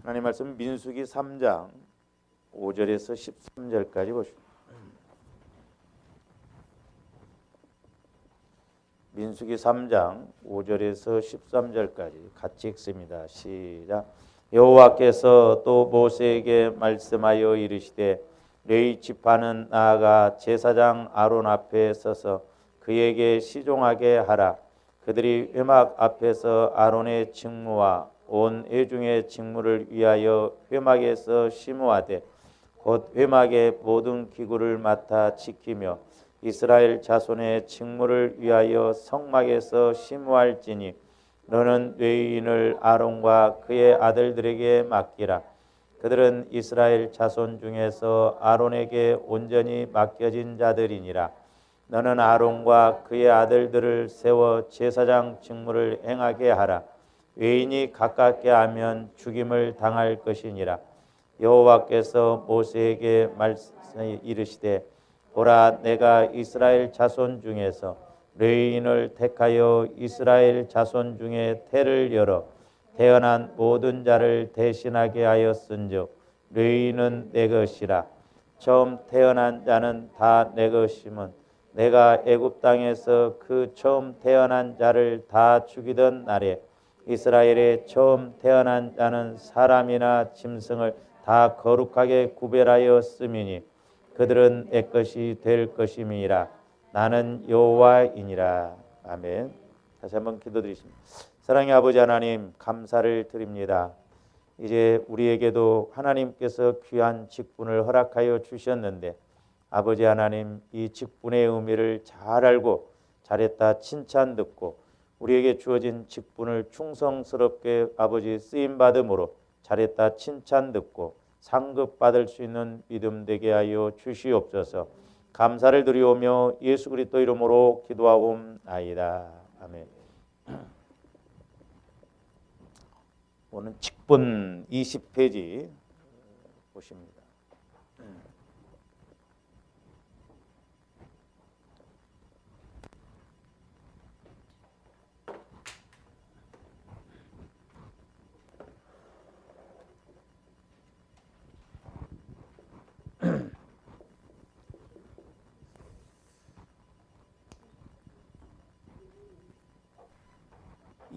하나님 말씀 민수기 3장 5절에서 13절까지 보십시오. 민수기 3장 5절에서 13절까지 같이 읽습니다. 시작. 여호와께서 또 모세에게 말씀하여 이르시되 레위 지파는 나아가 제사장 아론 앞에 서서 그에게 시종하게 하라. 그들이 회막 앞에서 아론의 직무와 온 회중의 직무를 위하여 회막에서 심호하되 곧 회막의 모든 기구를 맡아 지키며 이스라엘 자손의 직무를 위하여 성막에서 심호할지니 너는 레위인을 아론과 그의 아들들에게 맡기라. 그들은 이스라엘 자손 중에서 아론에게 온전히 맡겨진 자들이니라. 너는 아론과 그의 아들들을 세워 제사장 직무를 행하게 하라. 외인이 가깝게 하면 죽임을 당할 것이니라. 여호와께서 모세에게 말씀하여 이르시되 보라, 내가 이스라엘 자손 중에서 레위인을 택하여 이스라엘 자손 중에 태를 열어 태어난 모든 자를 대신하게 하였은즉 레위인은 내 것이라. 처음 태어난 자는 다 내 것임은 내가 애굽 땅에서 그 처음 태어난 자를 다 죽이던 날에 이스라엘의 처음 태어난 자는 사람이나 짐승을 다 거룩하게 구별하였음이니 그들은 내 것이 될 것임이니라. 나는 여호와이니라. 아멘. 다시 한번 기도드리십니다. 사랑의 아버지 하나님, 감사를 드립니다. 이제 우리에게도 하나님께서 귀한 직분을 허락하여 주셨는데 아버지 하나님, 이 직분의 의미를 잘 알고 잘했다 칭찬 듣고 우리에게 주어진 직분을 충성스럽게 아버지 쓰임받음으로 잘했다 칭찬 듣고 상급받을 수 있는 믿음 되게 하여 주시옵소서. 감사를 드리오며 예수 그리스도 이름으로 기도하옵나이다. 아멘. 오늘 직분 20페이지 보십니다.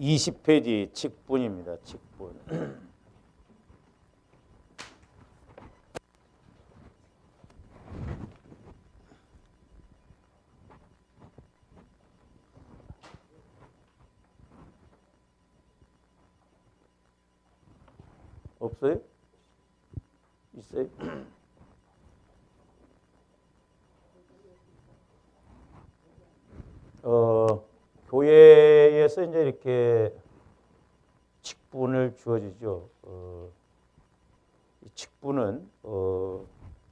20페이지 직분입니다. 직분. 없어요? 있어요? 교회에서 이제 이렇게 직분을 주어지죠. 이 직분은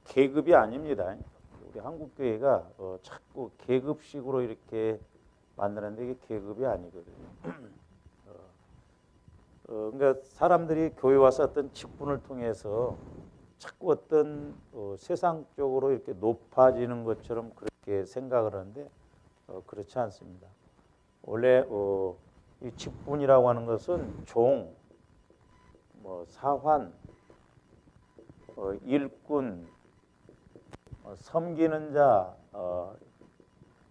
계급이 아닙니다. 우리 한국 교회가 자꾸 계급식으로 이렇게 만드는데 이게 계급이 아니거든요. 그러니까 사람들이 교회 와서 어떤 직분을 통해서 자꾸 어떤 세상적으로 이렇게 높아지는 것처럼 그렇게 생각을 하는데 그렇지 않습니다. 원래 이 직분이라고 하는 것은 종, 사환, 일꾼, 섬기는 자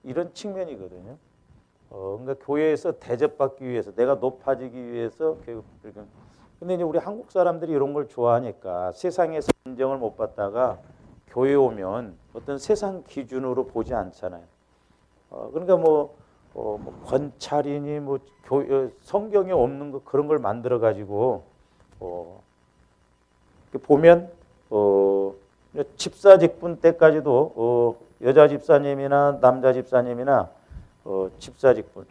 이런 측면이거든요. 그러니까 교회에서 대접받기 위해서 내가 높아지기 위해서 근데 이제 우리 한국 사람들이 이런 걸 좋아하니까 세상에서 인정을 못 받다가 교회 오면 어떤 세상 기준으로 보지 않잖아요. 그러니까 권찰이니 성경에 없는 거 그런 걸 만들어 가지고 보면 집사 직분 때까지도 여자 집사님이나 남자 집사님이나 집사 직분.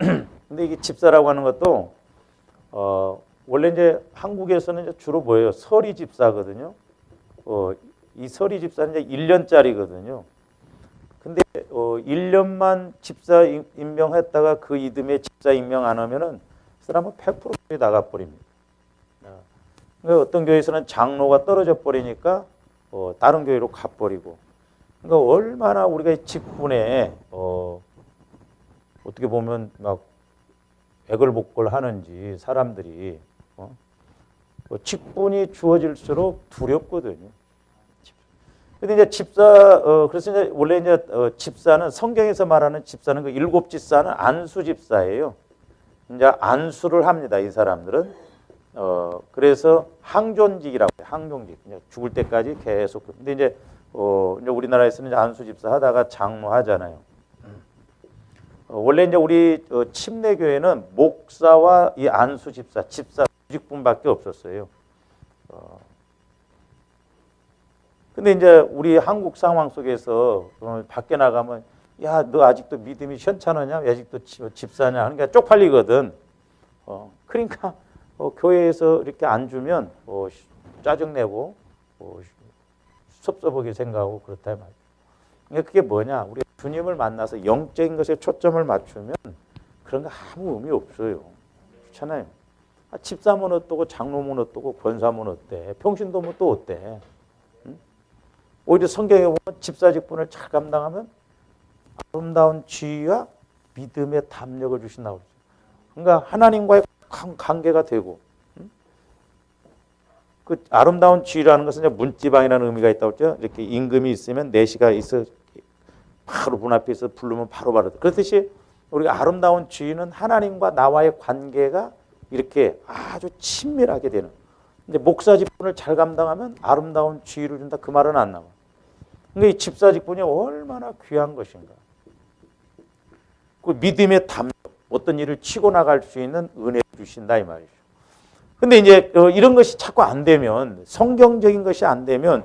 근데 이게 집사라고 하는 것도 원래 이제 한국에서는 이제 주로 뭐예요? 서리 집사거든요. 이 서리 집사는 이제 1년짜리거든요. 근데 1년만 집사 임명했다가 그 이듬해 집사 임명 안 하면은 그 사람은 100% 나가버립니다. 그러니까 어떤 교회에서는 장로가 떨어져 버리니까 다른 교회로 가버리고. 그러니까 얼마나 우리가 직분에 어떻게 보면 막 백을복걸 하는지 사람들이 직분이 주어질수록 두렵거든요. 근데 이제 그래서 이제 원래 이제 집사는 성경에서 말하는 집사는 그 일곱 집사는 안수 집사예요. 이제 안수를 합니다. 이 사람들은. 그래서 항존직이라고 해요. 항존직. 죽을 때까지 계속. 근데 이제 우리나라에서는 이제 안수 집사 하다가 장로 하잖아요. 원래 이제 우리 침례교회는 목사와 이 안수 집사 직분밖에 없었어요. 근데 이제 우리 한국 상황 속에서 밖에 나가면 야, 너 아직도 믿음이 현찮으냐? 아직도 집사냐? 그러니까 쪽팔리거든. 그러니까 교회에서 이렇게 안 주면 짜증내고 섭섭하게 생각하고 그렇다 말이야. 그러니까 그게 뭐냐? 우리 주님을 만나서 영적인 것에 초점을 맞추면 그런 거 아무 의미 없어요. 그렇잖아요. 집사면 어떠고 장로면 어떠고 권사면 어때? 평신도면 또 어때? 응? 오히려 성경에 보면 집사 직분을 잘 감당하면 아름다운 지위와 믿음의 담력을 주신다고 그러죠. 그러니까 하나님과의 관계가 되고, 그 아름다운 지위라는 것은 문지방이라는 의미가 있다고 했죠. 이렇게 임금이 있으면 내시가 있어 바로 문 앞에서 부르면 바로. 그렇듯이 우리가 아름다운 지위는 하나님과 나와의 관계가 이렇게 아주 친밀하게 되는. 근데 목사 직분을 잘 감당하면 아름다운 지위를 준다 그 말은 안 나와. 그러니까 이 집사 직분이 얼마나 귀한 것인가. 그 믿음의 담력, 어떤 일을 치고 나갈 수 있는 은혜를 주신다 이 말이죠. 근데 이제 이런 것이 자꾸 안 되면, 성경적인 것이 안 되면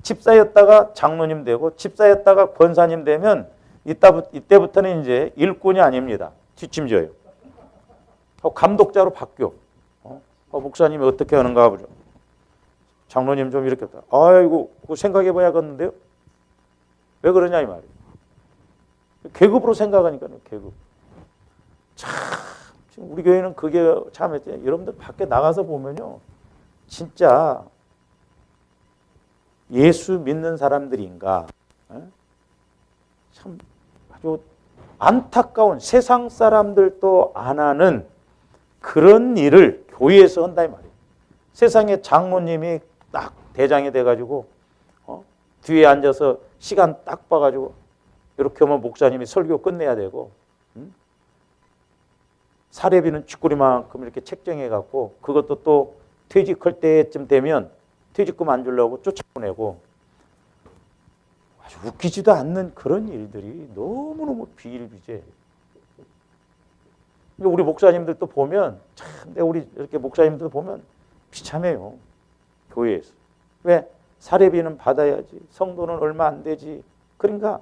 집사였다가 장로님 되고 집사였다가 권사님 되면 이때부터는 이제 일꾼이 아닙니다. 뒷짐져요. 감독자로 바뀌어. 목사님이 어떻게 하는가 보죠. 장로님 좀 이렇게 했다. 아이고, 그거 생각해 봐야겠는데요. 왜 그러냐 이 말이에요. 계급으로 생각하니까요. 계급. 참 지금 우리 교회는 그게 참 여러분들 밖에 나가서 보면요. 진짜 예수 믿는 사람들인가. 참 아주 안타까운, 세상 사람들도 안 하는 그런 일을 교회에서 한다 이 말이에요. 세상에 장로님이 딱 대장이 돼가지고 뒤에 앉아서 시간 딱 봐가지고 이렇게 하면 목사님이 설교 끝내야 되고, 사례비는 쥐꼬리만큼 이렇게 책정해갖고 그것도 또 퇴직할 때쯤 되면 퇴직금 안 주려고 쫓아보내고, 아주 웃기지도 않는 그런 일들이 너무너무 비일비재. 우리 목사님들도 보면 참, 우리 이렇게 목사님들 보면 비참해요. 교회에서. 왜? 사례비는 받아야지. 성도는 얼마 안 되지. 그러니까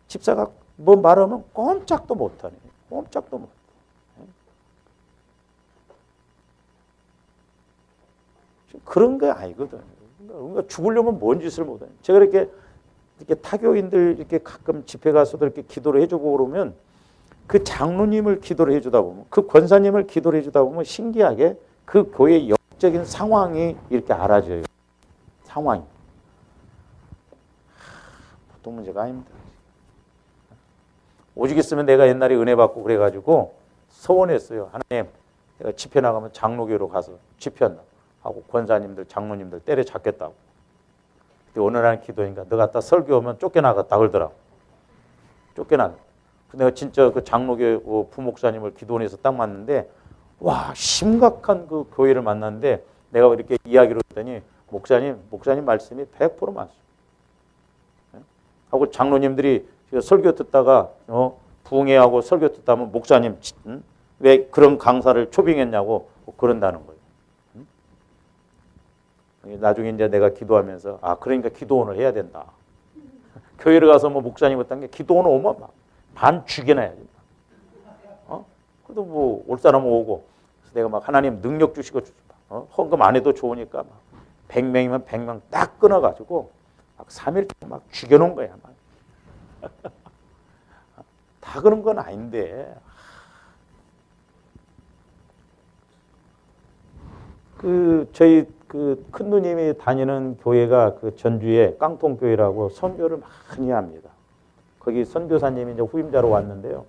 집사가 뭐 말하면 꼼짝도 못하네. 꼼짝도 못해. 그런 게 아니거든. 그러니까 죽으려면 뭔 짓을 못하냐. 제가 이렇게 타교인들 이렇게 가끔 집회 가서도 이렇게 기도를 해주고 그러면 그 장로님을 기도를 해주다 보면, 그 권사님을 기도를 해주다 보면 신기하게 그 교회의 영적인 상황이 이렇게 알아져요. 상황이. 보통 문제가 아닙니다. 오직 있으면 내가 옛날에 은혜 받고 그래가지고 서원했어요. 하나님, 내가 집회 나가면 장로교로 가서 집회한다 하고 권사님들, 장로님들 때려잡겠다고. 근데 어느 날 기도하니까 너 갖다 설교하면 쫓겨나갔다 그러더라고. 쫓겨나. 근데 내가 진짜 그 장로교 부목사님을 기도원에서 딱 만났는데, 와, 심각한 그 교회를 만났는데 내가 이렇게 이야기를 했더니 목사님 말씀이 100% 맞습니다. 하고 장로님들이 설교 듣다가 부흥회하고 설교 듣다면 목사님 왜 그런 강사를 초빙했냐고 그런다는 거예요. 나중에 이제 내가 기도하면서 그러니까 기도원을 해야 된다. 교회를 가서 뭐 목사님 어떤 게 기도원 오면 막 반 죽여놔야 된다. 그래도 뭐 올 사람 오고. 그래서 내가 막 하나님 능력 주시고 헌금 안 해도 좋으니까 막 100명이면 100명 딱 끊어가지고 막 3일 동안 막 죽여놓은 거야. 막. 다 그런 건 아닌데. 저희 큰 누님이 다니는 교회가 그 전주에 깡통교회라고 선교를 많이 합니다. 거기 선교사님이 이제 후임자로 왔는데요.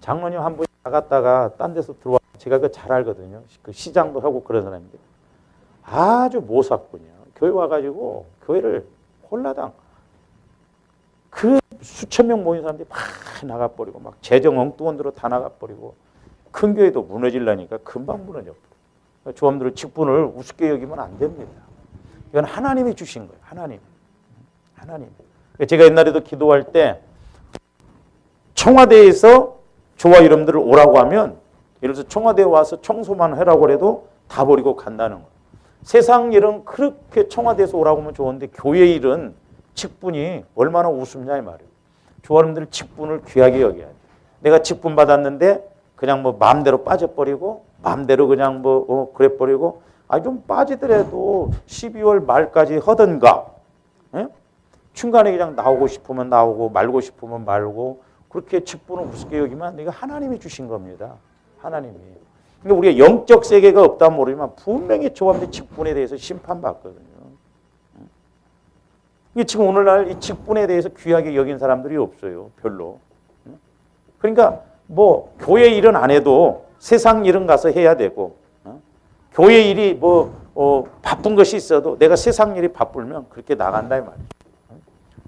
장로님 한 분이 나갔다가 딴 데서 들어와. 제가 그거 잘 알거든요. 그 시장도 하고 그런 사람인데. 아주 모사꾼이야. 교회 와가지고 교회를 홀라당 그 수천 명 모인 사람들이 막 나가버리고 막 재정 엉뚱한 데로 다 나가버리고 큰 교회도 무너질라니까 금방 무너져. 조합들의 직분을 우습게 여기면 안 됩니다. 이건 하나님이 주신 거예요. 하나님. 제가 옛날에도 기도할 때 청와대에서 저와 여러분들을 오라고 하면 예를 들어서 청와대에 와서 청소만 하라고 해도 다 버리고 간다는 거예요. 세상 일은 그렇게 청와대에서 오라고 하면 좋은데 교회 일은 직분이 얼마나 우습냐 이 말이에요. 저와 여러분들 직분을 귀하게 여겨야 돼요. 내가 직분 받았는데 그냥 뭐 마음대로 빠져버리고 마음대로 그냥 뭐 그래버리고 좀 빠지더라도 12월 말까지 하든가 예? 중간에 그냥 나오고 싶으면 나오고 말고 싶으면 말고 그렇게 직분을 우습게 여기면 이거 하나님이 주신 겁니다. 하나님이. 그러니까 우리가 영적 세계가 없다면 모르지만 분명히 저와 직분에 대해서 심판받거든요. 이게 지금 오늘날 이 직분에 대해서 귀하게 여긴 사람들이 없어요. 별로. 그러니까 뭐 교회 일은 안 해도 세상 일은 가서 해야 되고 교회 일이 바쁜 것이 있어도 내가 세상 일이 바쁘면 그렇게 나간다 이 말이에요.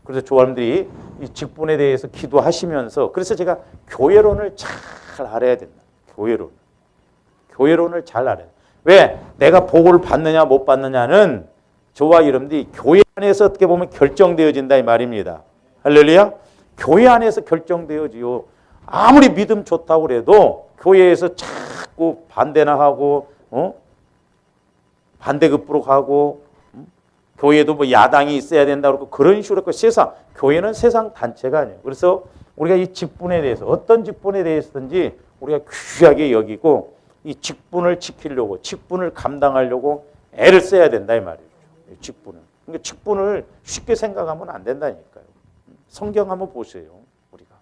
그래서 조합들이 이 직분에 대해서 기도하시면서 그래서 제가 교회론을 잘 알아야 된다. 교회론을 잘 알아야 돼. 왜? 내가 복을 받느냐 못 받느냐는 저와 여러분들이 교회 안에서 어떻게 보면 결정되어진다 이 말입니다. 할렐루야. 교회 안에서 결정되어지요. 아무리 믿음 좋다고 그래도 교회에서 자꾸 반대나 하고 반대급부로 가고 교회도 뭐 야당이 있어야 된다 그러고 그런 식으로 교회는 세상 단체가 아니에요. 그래서 우리가 이 직분에 대해서 어떤 직분에 대해서든지 우리가 귀하게 여기고 이 직분을 지키려고 직분을 감당하려고 애를 써야 된다 이 말이에요. 직분을. 그러니까 직분을 쉽게 생각하면 안 된다니까요. 성경 한번 보세요. 우리가.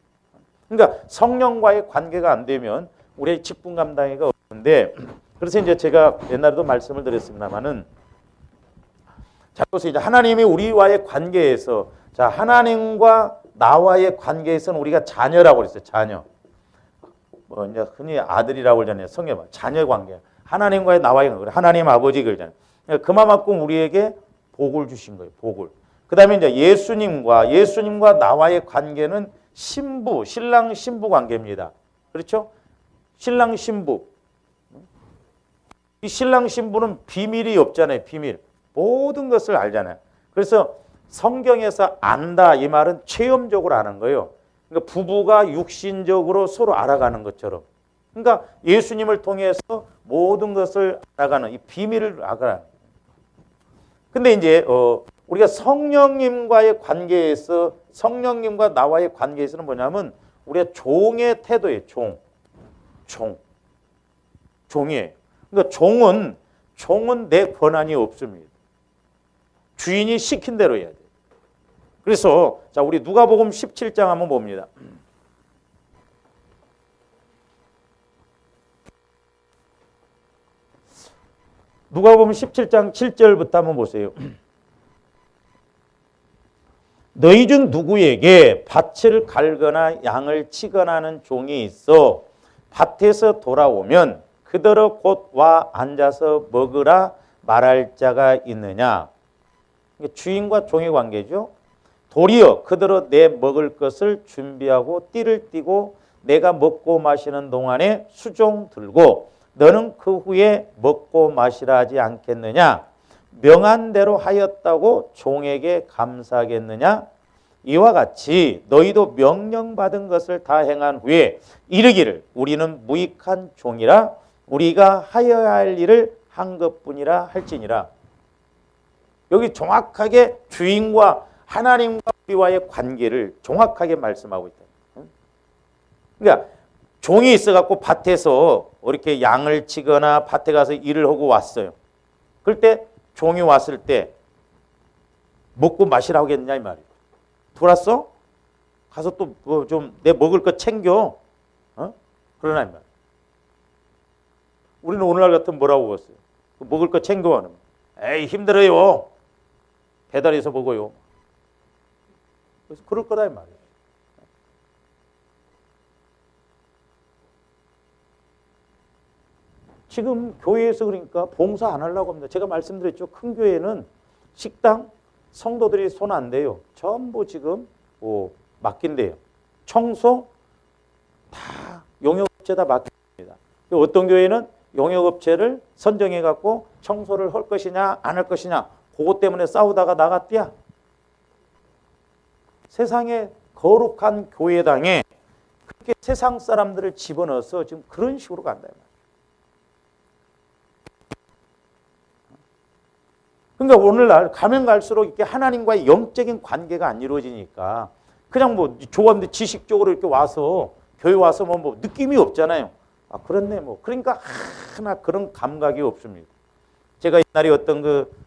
그러니까 성령과의 관계가 안 되면 우리의 직분 감당이가 없는데 그래서 이제 제가 옛날에도 말씀을 드렸습니다만은 자, 그래서 이제 하나님이 우리와의 관계에서 자, 하나님과 나와의 관계에서는 우리가 자녀라고 그랬어요. 자녀. 뭐 이제 흔히 아들이라고 그러잖아요. 성경 자녀 관계. 하나님과의 나와의 관계. 하나님 아버지 그러잖아요. 그만큼 우리에게 복을 주신 거예요. 복을. 그다음에 이제 예수님과 나와의 관계는 신랑 신부 관계입니다. 그렇죠? 신랑 신부. 이 신랑 신부는 비밀이 없잖아요. 비밀. 모든 것을 알잖아요. 그래서 성경에서 안다 이 말은 체험적으로 아는 거예요. 그러니까 부부가 육신적으로 서로 알아가는 것처럼. 그러니까 예수님을 통해서 모든 것을 알아가는 이 비밀을 알아가는. 근데 이제 우리가 성령님과의 관계에서 성령님과 나와의 관계에서는 뭐냐면 우리가 종의 태도예요. 종이에요. 그러니까 종은 내 권한이 없습니다. 주인이 시킨 대로 해야 돼요. 그래서 자 우리 누가복음 17장 한번 봅니다. 누가복음 17장 7절부터 한번 보세요. 너희 중 누구에게 밭을 갈거나 양을 치거나 하는 종이 있어 밭에서 돌아오면 그대로 곧 와 앉아서 먹으라 말할 자가 있느냐. 주인과 종의 관계죠. 도리어 그대로 내 먹을 것을 준비하고 띠를 띠고 내가 먹고 마시는 동안에 수종 들고 너는 그 후에 먹고 마시라 하지 않겠느냐. 명한 대로 하였다고 종에게 감사하겠느냐. 이와 같이 너희도 명령받은 것을 다 행한 후에 이르기를 우리는 무익한 종이라 우리가 하여야 할 일을 한 것뿐이라 할지니라. 여기 정확하게 주인과 하나님과 우리와의 관계를 정확하게 말씀하고 있다. 그러니까 종이 있어갖고 밭에서 이렇게 양을 치거나 밭에 가서 일을 하고 왔어요. 그럴 때 종이 왔을 때 먹고 마시라고 하겠냐 이 말이에요. 돌았어? 가서 또 좀 내 먹을 거 챙겨. 그러나 이 말이에요. 우리는 오늘날 같으면 뭐라고 그랬어요? 먹을 거 챙겨 하는. 에이 힘들어요. 배달해서 먹어요. 그래서 그럴 거다 이 말이에요. 지금 교회에서 그러니까 봉사 안 하려고 합니다. 제가 말씀드렸죠. 큰 교회는 식당, 성도들이 손 안 대요. 전부 지금 맡긴대요. 청소 다 용역업체다 맡깁니다. 어떤 교회는 용역업체를 선정해 갖고 청소를 할 것이냐 안 할 것이냐 그것 때문에 싸우다가 나갔대야. 세상에 거룩한 교회당에 그렇게 세상 사람들을 집어넣어서 지금 그런 식으로 간다. 그러니까 오늘날 가면 갈수록 이렇게 하나님과의 영적인 관계가 안 이루어지니까 그냥 뭐 좋아하는데 지식적으로 이렇게 와서 교회 와서 뭐 느낌이 없잖아요. 아, 그렇네 뭐. 그러니까 하나 그런 감각이 없습니다. 제가 옛날에 어떤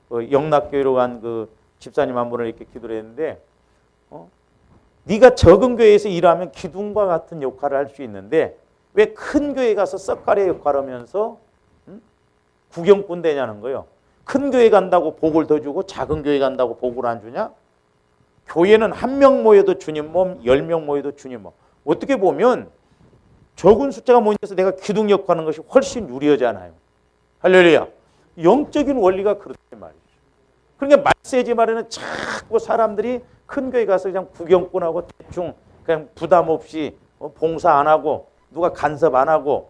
영락교회로 간 그 집사님 한 분을 이렇게 기도를 했는데, 네가 적은 교회에서 일하면 기둥과 같은 역할을 할 수 있는데 왜 큰 교회 가서 썩가래 역할을 하면서 구경꾼 되냐는 거예요. 큰 교회 간다고 복을 더 주고 작은 교회 간다고 복을 안 주냐? 교회는 한 명 모여도 주님 몸, 10명 모여도 주님 몸. 어떻게 보면 적은 숫자가 모여서 내가 기둥 역할하는 것이 훨씬 유리하잖아요. 할렐루야. 영적인 원리가 그렇단 말이죠. 그러니까 말세지 말에는 자꾸 사람들이 큰 교회 가서 그냥 구경꾼하고 대충 그냥 부담 없이 봉사 안 하고 누가 간섭 안 하고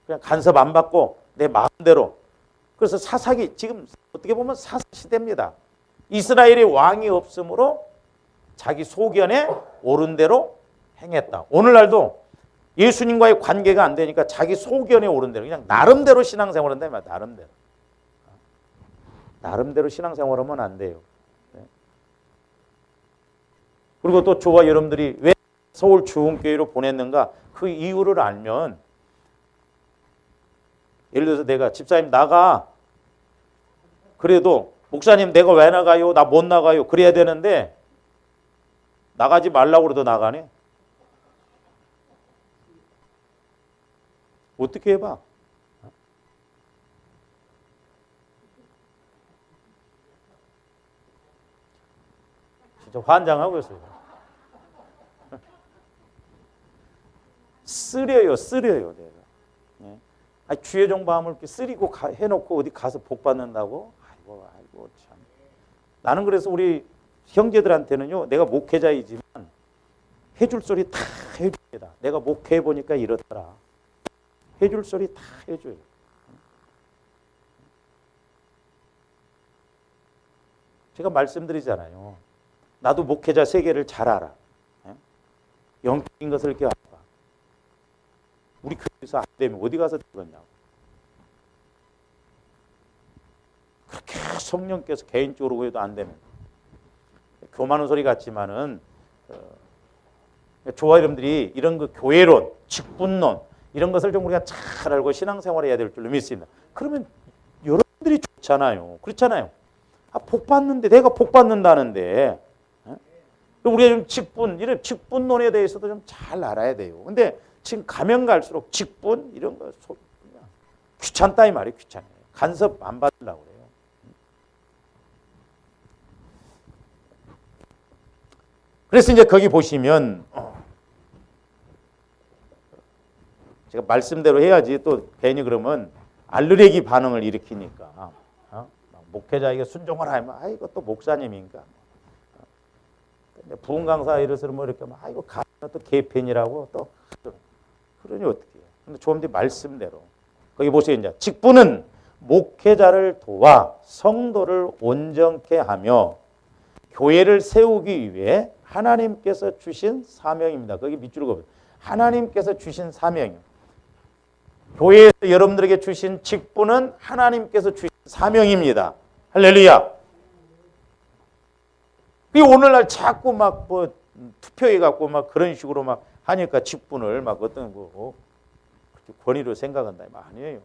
그냥 간섭 안 받고 내 마음대로. 그래서 사사기 지금 어떻게 보면 사사 시대입니다. 이스라엘의 왕이 없으므로 자기 소견에 옳은 대로 행했다. 오늘날도 예수님과의 관계가 안 되니까 자기 소견에 옳은 대로 그냥 나름대로 신앙생활을 한다. 나름대로. 나름대로 신앙생활하면 안 돼요. 그리고 또 저와 여러분들이 왜 서울 주흥교회로 보냈는가 그 이유를 알면 예를 들어서 내가 집사님 나가 그래도 목사님 내가 왜 나가요? 나 못 나가요. 그래야 되는데 나가지 말라고 그래도 나가네. 어떻게 해봐? 진짜 환장하고 있어요. 쓰려요 내가. 아니, 주의 종밤을 이렇게 쓰리고 해놓고 어디 가서 복 받는다고? 아이고 참. 나는 그래서 우리 형제들한테는요, 내가 목회자이지만 해줄 소리 다 해줍니다. 내가 목회해 보니까 이렇더라. 해줄 소리 다 해줘요. 제가 말씀드리잖아요. 나도 목회자 세계를 잘 알아. 영적인 것을 이렇게 알아. 우리 교회에서 안 되면 어디 가서 들었냐고. 그렇게 성령께서 개인적으로 해도 안 되면. 교만한 소리 같지만은 저와 여러분들이 이런 그 교회론, 직분론 이런 것을 좀 우리가 잘 알고 신앙생활을 해야 될 줄로 믿습니다. 그러면 여러분들이 좋잖아요. 그렇잖아요. 아, 복 받는데 내가 복 받는다는데 우리가 좀 직분, 이런 직분론에 대해서도 좀 잘 알아야 돼요. 근데 지금 가면 갈수록 직분 이런 거 귀찮다 이 말이에요. 귀찮아요. 간섭 안 받으려고 그래요. 그래서 이제 거기 보시면 제가 말씀대로 해야지 또 괜히 그러면 알르레기 반응을 일으키니까 목회자에게 순종을 하면 아이고 또 목사님인가 부흥 강사 이래서 뭐 이렇게 아이고 가면 또 개편이라고 또 그러니 어떻게 해요? 근데 좀 더 말씀대로 거기 보세요. 이제 직분은 목회자를 도와 성도를 온전케 하며 교회를 세우기 위해 하나님께서 주신 사명입니다. 거기 밑줄을 그어요. 하나님께서 주신 사명이요. 교회에서 여러분들에게 주신 직분은 하나님께서 주신 사명입니다. 할렐루야. 오늘날 자꾸 막 뭐 투표해 갖고 막 그런 식으로 막 하니까 직분을 막 어떤 거 권위로 생각한다 아니에요.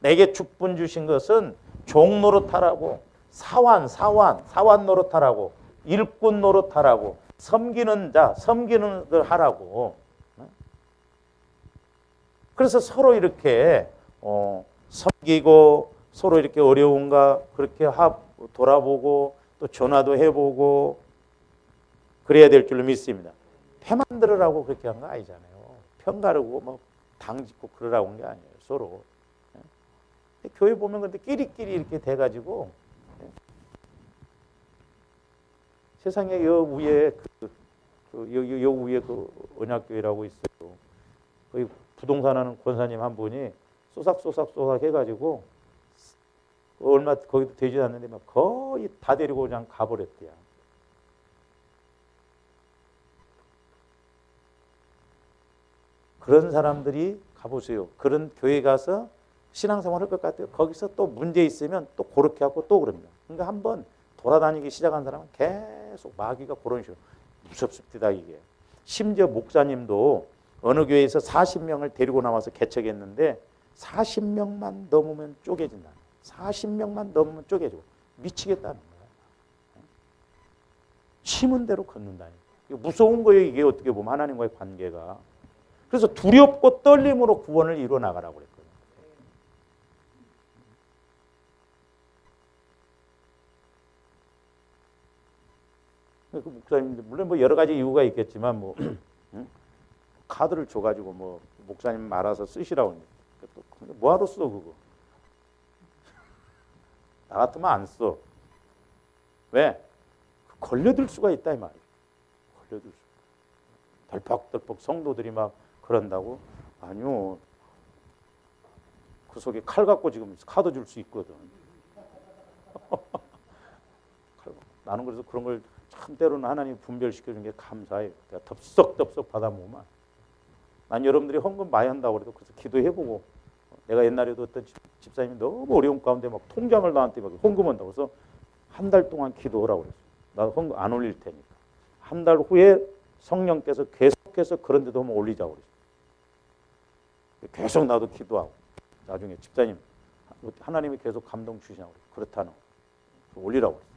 내게 직분 주신 것은 종 노릇하라고 사원 노릇하라고 일꾼 노릇하라고 섬기는 자 섬기는 걸 하라고. 그래서 서로 이렇게 섬기고 서로 이렇게 어려운가 그렇게 돌아보고 또 전화도 해보고 그래야 될 줄로 믿습니다. 편 만들으라고 그렇게 한 거 아니잖아요. 편 가르고 뭐 당 짓고 그러라고 한 게 아니에요. 서로. 교회 보면 근데 끼리끼리 이렇게 돼가지고 세상에 여 위에 여 위에 그 언약교회라고 있어요. 거기 부동산 하는 권사님 한 분이 쏘삭 해가지고 얼마 거기도 되지 않는데 막 거의 다 데리고 그냥 가버렸대요. 그런 사람들이 가보세요. 그런 교회 가서 신앙생활 할 것 같아요. 거기서 또 문제 있으면 또 그렇게 하고 또 그럽니다. 그러니까 한번 돌아다니기 시작한 사람은 계속 마귀가 그런 식으로 무섭습니다. 이게. 심지어 목사님도 어느 교회에서 40명을 데리고 나와서 개척했는데 40명만 넘으면 쪼개진다. 40명만 넘으면 쪼개지고 미치겠다는 거야. 심은 대로 걷는다니. 무서운 거예요. 이게 어떻게 보면 하나님과의 관계가. 그래서 두렵고 떨림으로 구원을 이루어 나가라고 그랬거든요. 그 목사님들 물론 뭐 여러 가지 이유가 있겠지만 뭐 카드를 줘가지고 뭐 목사님 말아서 쓰시라고 하는데 뭐하러 써 그거? 나 같으면 안 써. 왜? 걸려들 수가 있다 이 말이에요. 걸려들 수. 덜컥덜컥 성도들이 막 그런다고? 아니요. 그 속에 칼 갖고 지금 카드 줄 수 있거든. 나는 그래서 그런 걸 참 때로는 하나님 분별시켜준 게 감사해요. 내가 덥석덥석 받아보면. 난 여러분들이 헌금 많이 한다고 그래도 그래서 기도해보고 내가 옛날에도 어떤 집사님이 너무 어려운 가운데 막 통장을 나한테 막 헌금한다고 해서 한 달 동안 기도하라고 그랬어요. 나 헌금 안 올릴 테니까. 한 달 후에 성령께서 계속해서 그런 데도 한번 올리자고 그랬어요. 계속 나도 기도하고 나중에 집사님 하나님이 계속 감동 주시냐고 그렇다는 올리라고 그랬어요.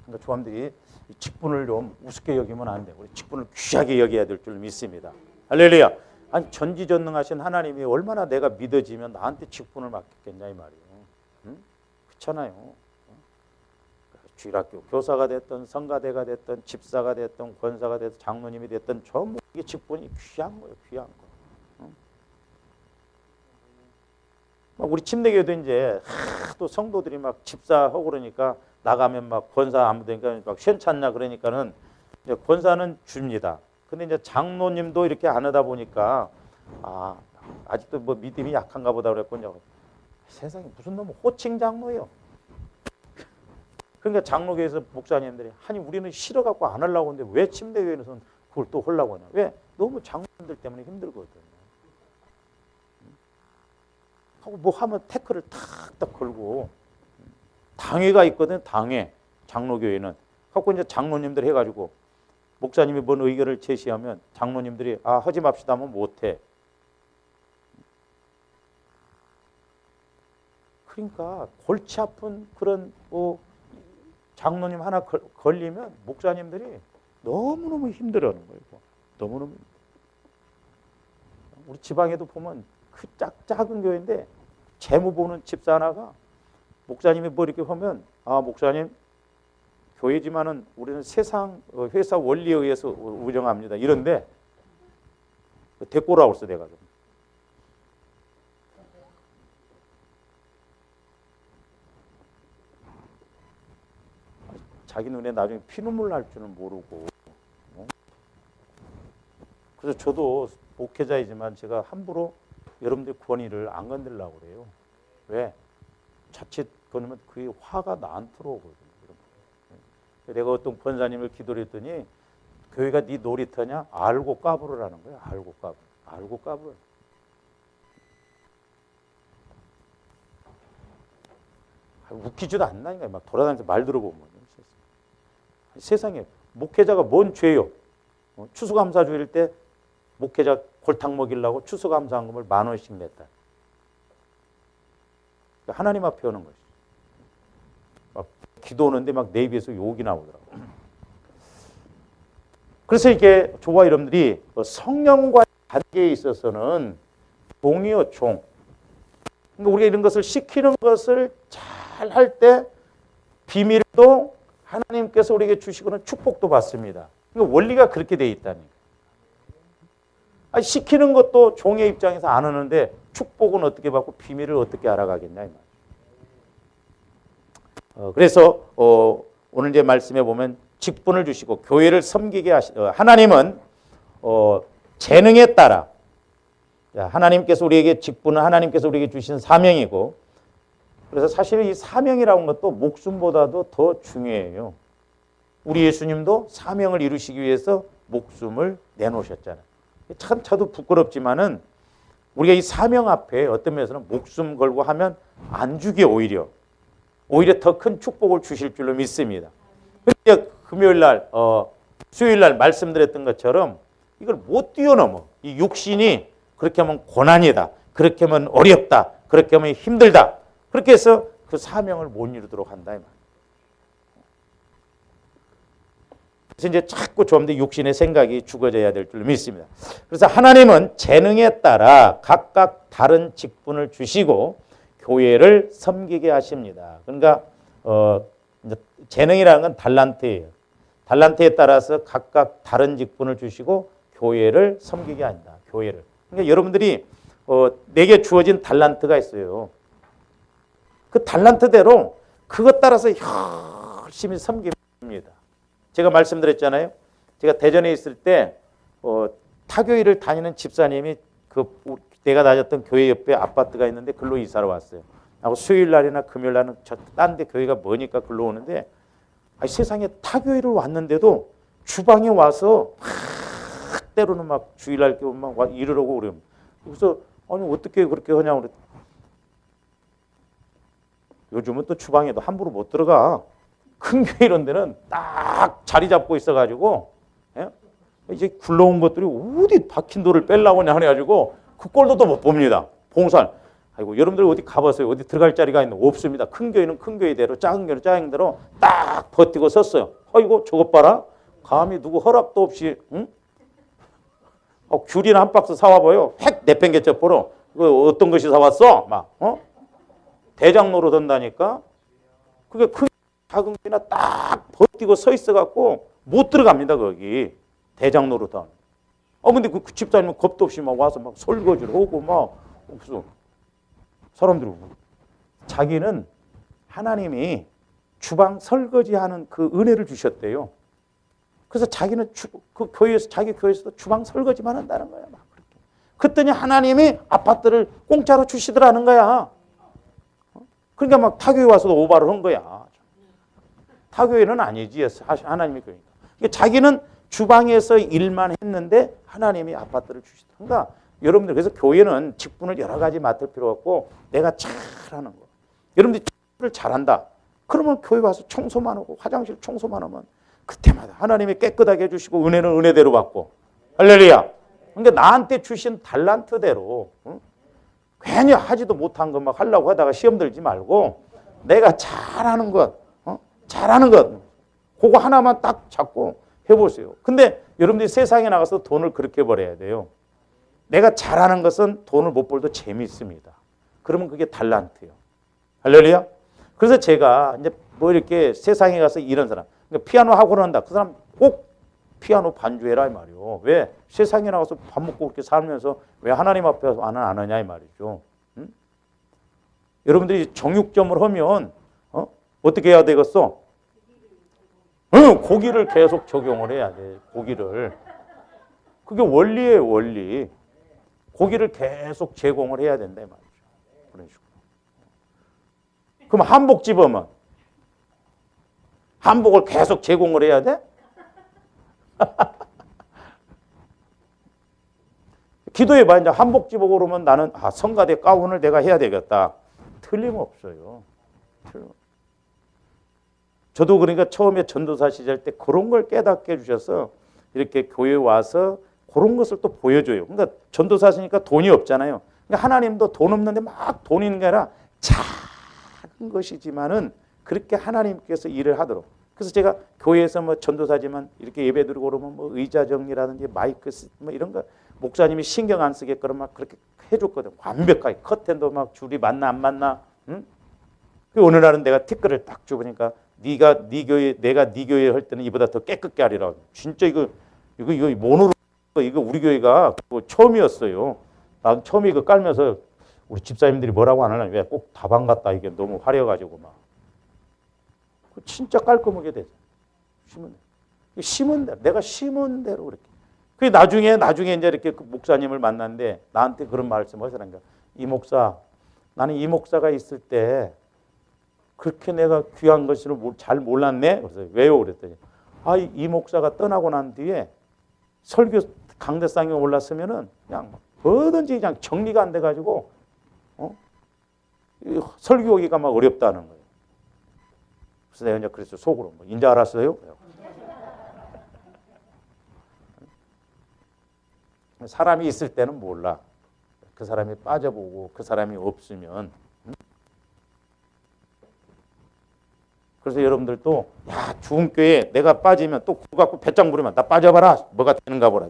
그러니까 조함들이 직분을 좀 우습게 여기면 안 돼. 우리 직분을 귀하게 여겨야 될 줄 믿습니다. 할렐루야. 아니 전지전능하신 하나님이 얼마나 내가 믿어지면 나한테 직분을 맡겼겠냐 이 말이에요. 응? 그렇잖아요. 주일학교 교사가 됐든 성가대가 됐든 집사가 됐든 권사가 됐든 장로님이 됐든 전부 이게 직분이 귀한 거예요. 귀한 거. 응? 우리 침례교도 이제 또 성도들이 막 집사하고 그러니까 나가면 막 권사 아무 데니까 막 괜찮냐 그러니까는 이제 권사는 줍니다. 근데 이제 장로님도 이렇게 안 하다 보니까 아직도 뭐 믿음이 약한가 보다 그랬군요. 세상에 무슨 놈 호칭 장로예요. 그러니까 장로교에서 목사님들이 아니 우리는 싫어갖고 안 하려고 하는데 왜 침례교회에서는 그걸 또 하려고 하냐. 왜? 너무 장로님들 때문에 힘들거든요. 하고 뭐 하면 태클을 탁탁 걸고 당회가 있거든. 당회 장로교회는 갖고 이제 장로님들 해가지고 목사님이 뭔 의견을 제시하면 장로님들이 하지 맙시다 하면 못해. 그러니까 골치 아픈 그런 장로님 하나 걸리면 목사님들이 너무너무 힘들어하는 거예요. 너무너무. 우리 지방에도 보면 그 작은 교회인데 재무 보는 집사 하나가 목사님이 뭐 이렇게 하면 목사님 교회지만은 우리는 세상 회사 원리에 의해서 운영합니다. 이런데 데리고 오라고 했어 내가. 자기 눈에 나중에 피눈물 날 줄은 모르고. 그래서 저도 목회자이지만 제가 함부로 여러분들 권위를 안 건들려고 그래요. 왜? 자칫 그러면 그게 화가 나한테로 오거든요. 내가 어떤 권사님을 기도를 했더니 교회가 네 놀이터냐? 알고 까불으라는 거야. 알고 까불. 알고 까불. 웃기지도 않나니까 막 돌아다니면서 말 들어보면 세상에 목회자가 뭔 죄요? 추수감사주일 때 목회자 골탕 먹이려고 추수감사한금을 10,000원씩 냈다. 하나님 앞에 오는 것이. 막 기도하는데 막 내 입에서 욕이 나오더라고. 그래서 이게 저와 여러분들이 성령과 관계에 있어서는 종이요, 종. 그러니까 우리가 이런 것을 시키는 것을 잘 할 때 비밀도 하나님께서 우리에게 주시고는 축복도 받습니다. 그러니까 원리가 그렇게 돼 있다니. 아니, 시키는 것도 종의 입장에서 안 하는데 축복은 어떻게 받고 비밀을 어떻게 알아가겠냐 이 말. 그래서 오늘 이제 말씀해 보면 직분을 주시고 교회를 섬기게 하나님은 재능에 따라 하나님께서 우리에게 직분은 하나님께서 우리에게 주신 사명이고 그래서 사실 이 사명이라는 것도 목숨보다도 더 중요해요. 우리 예수님도 사명을 이루시기 위해서 목숨을 내놓으셨잖아요. 참 저도 부끄럽지만은 우리가 이 사명 앞에 어떤 면에서는 목숨 걸고 하면 안 주게 오히려 더 큰 축복을 주실 줄로 믿습니다. 근데 금요일 날, 수요일 날 말씀드렸던 것처럼 이걸 못 뛰어넘어. 이 육신이 그렇게 하면 고난이다. 그렇게 하면 어렵다. 그렇게 하면 힘들다. 그렇게 해서 그 사명을 못 이루도록 한다. 이 말. 그래서 이제 자꾸 좀 더 육신의 생각이 죽어져야 될 줄로 믿습니다. 그래서 하나님은 재능에 따라 각각 다른 직분을 주시고 교회를 섬기게 하십니다. 그러니까 재능이라는 건 달란트예요. 달란트에 따라서 각각 다른 직분을 주시고 교회를 섬기게 한다. 교회를. 그러니까 여러분들이 내게 주어진 달란트가 있어요. 그 달란트대로 그것 따라서 열심히 섬깁니다. 제가 말씀드렸잖아요. 제가 대전에 있을 때 타교회를 다니는 집사님이 내가 다녔던 교회 옆에 아파트가 있는데 글로 이사를 왔어요. 하고 수요일 날이나 금요일 날은 딴 데 교회가 머니까 글로 오는데 세상에 타교회를 왔는데도 주방에 와서 막 때로는 막 주일날 막 이러라고 그래요. 그래서 아니 어떻게 그렇게 하냐고 그랬더니 요즘은 또 주방에도 함부로 못 들어가. 큰 교회 이런 데는 딱 자리 잡고 있어가지고 이제 굴러온 것들이 어디 박힌 돌을 빼려고 하냐 해가지고 그 꼴도 또 못 봅니다. 봉산. 아이고 여러분들 어디 가봤어요? 어디 들어갈 자리가 있는 없습니다. 큰 교회는 큰 교회대로 작은 교회는 작은 대로 딱 버티고 섰어요. 아이고 저것 봐라. 감히 누구 허락도 없이 응? 귤이나 한 박스 사와봐요. 획 내팽개쳐 보러. 어떤 것이 사왔어? 막 대장로로 든다니까. 그게 큰 작은 교회나 딱 버티고 서 있어갖고 못 들어갑니다. 거기 대장로로든. 근데 그 집사님은 겁도 없이 막 와서 막 설거지를 하고 막 무슨 사람들이 자기는 하나님이 주방 설거지하는 그 은혜를 주셨대요. 그래서 자기는 그 교회에서 자기 교회에서도 주방 설거지만 한다는 거야. 막 그렇게. 그랬더니 하나님이 아파트를 공짜로 주시더라는 거야. 그러니까 막 타교회 와서도 오바를 한 거야. 타교회는 아니지 하나님이 그러니까. 자기는 주방에서 일만 했는데 하나님이 아파트를 주시더라. 그러니까 여러분들 그래서 교회는 직분을 여러 가지 맡을 필요 없고 내가 잘하는 거. 여러분들이 청소를 잘한다. 그러면 교회 와서 청소만 하고 화장실 청소만 하면 그때마다 하나님이 깨끗하게 해주시고 은혜는 은혜대로 받고 할렐루야. 그러니까 나한테 주신 달란트대로 괜히 하지도 못한 것 막 하려고 하다가 시험 들지 말고 내가 잘하는 것 그거 하나만 딱 잡고 해보세요. 근데 여러분들이 세상에 나가서 돈을 그렇게 벌어야 돼요. 내가 잘하는 것은 돈을 못 벌도 재미있습니다. 그러면 그게 달란트예요. 할렐루야. 그래서 제가 이제 뭐 이렇게 세상에 가서 이런 사람, 그러니까 피아노 학원 한다. 그 사람 꼭 피아노 반주해라 이 말이요. 왜? 세상에 나가서 밥 먹고 그렇게 살면서 왜 하나님 앞에서 안 하느냐 이 말이죠. 응? 여러분들이 정육점을 하면 어떻게 해야 되겠어? 고기를 계속 적용을 해야 돼. 고기를. 그게 원리예요, 원리. 고기를 계속 제공을 해야 된다 이 말이죠. 그런 식으로. 그럼 한복집 오면 한복을 계속 제공을 해야 돼? 기도해봐. 이제 한복집 오고 그러면 나는 성가대 가운을 내가 해야 되겠다. 틀림없어요. 저도 그러니까 처음에 전도사 시절 때 그런 걸 깨닫게 해주셔서 이렇게 교회에 와서 그런 것을 또 보여줘요. 그러니까 전도사시니까 돈이 없잖아요. 그러니까 하나님도 돈 없는데 막 돈 있는 게 아니라 작은 것이지만은 그렇게 하나님께서 일을 하도록. 그래서 제가 교회에서 뭐 전도사지만 이렇게 예배 드리고 그러면 뭐 의자 정리라든지 마이크 뭐 이런 거 목사님이 신경 안 쓰게끔 막 그렇게 해줬거든. 완벽하게 커튼도 막 줄이 맞나 안 맞나. 응? 그 어느 날은 내가 티끌을 딱 주보니까 네가 네 교회 내가 네 교회 할 때는 이보다 더 깨끗게 하리라. 진짜 이거 몬으로 이거 우리 교회가 처음이었어요. 난 처음에 이거 깔면서 우리 집사님들이 뭐라고 안 하려니 왜 꼭 다방 같다 이게 너무 화려가지고 막 진짜 깔끔하게 되죠. 심은 대로 내가 심은 대로 그렇게. 그 나중에 이제 이렇게 그 목사님을 만났는데 나한테 그런 말씀을 하시라니까. 이 목사, 나는 이 목사가 있을 때 그렇게 내가 귀한 것을 잘 몰랐네. 그래서 왜요? 그랬더니 이 목사가 떠나고 난 뒤에 설교 강대상에 올랐으면은 그냥 뭐든지 그냥 정리가 안 돼가지고 설교하기가 막 어렵다는 거예요. 그래서 내가 이제 그랬어요. 속으로 인제 알았어요? 사람이 있을 때는 몰라. 그 사람이 빠져보고 그 사람이 없으면. 그래서 여러분들도 주음교회 내가 빠지면 또 그거 갖고 배짱 부리면 나 빠져봐라. 뭐가 되는가 보라.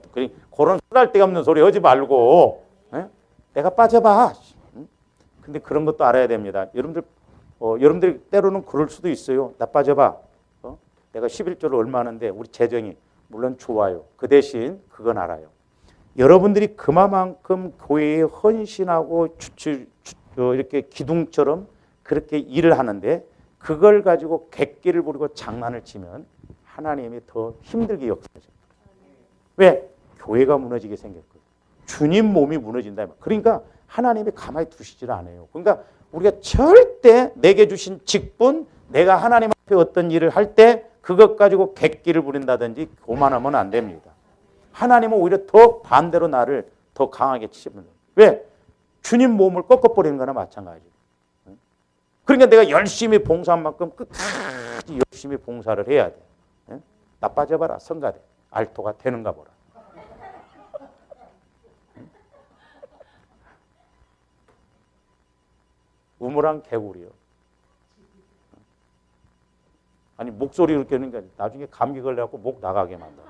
그런 쓰잘데가 없는 소리 하지 말고 내가 빠져봐. 근데 그런 것도 알아야 됩니다. 여러분들이 때로는 그럴 수도 있어요. 나 빠져봐. 내가 11조를 얼마 하는데 우리 재정이 물론 좋아요. 그 대신 그건 알아요. 여러분들이 그만큼 교회에 헌신하고 이렇게 기둥처럼 그렇게 일을 하는데 그걸 가지고 객기를 부리고 장난을 치면 하나님이 더 힘들게 역사하죠. 왜? 교회가 무너지게 생겼거든요. 주님 몸이 무너진다. 그러니까 하나님이 가만히 두시질 않아요. 그러니까 우리가 절대 내게 주신 직분, 내가 하나님 앞에 어떤 일을 할 때 그것 가지고 객기를 부린다든지 교만하면 안 됩니다. 하나님은 오히려 더 반대로 나를 더 강하게 치시면 돼요. 왜? 주님 몸을 꺾어버리는 거나 마찬가지예요. 그러니까 내가 열심히 봉사한 만큼 끝까지 열심히 봉사를 해야 돼. 나 빠져봐라. 성가대. 알토가 되는가 보라. 우물한 개구리요. 아니 목소리 이렇게 하니까 나중에 감기 걸려갖고 목 나가게 만들어.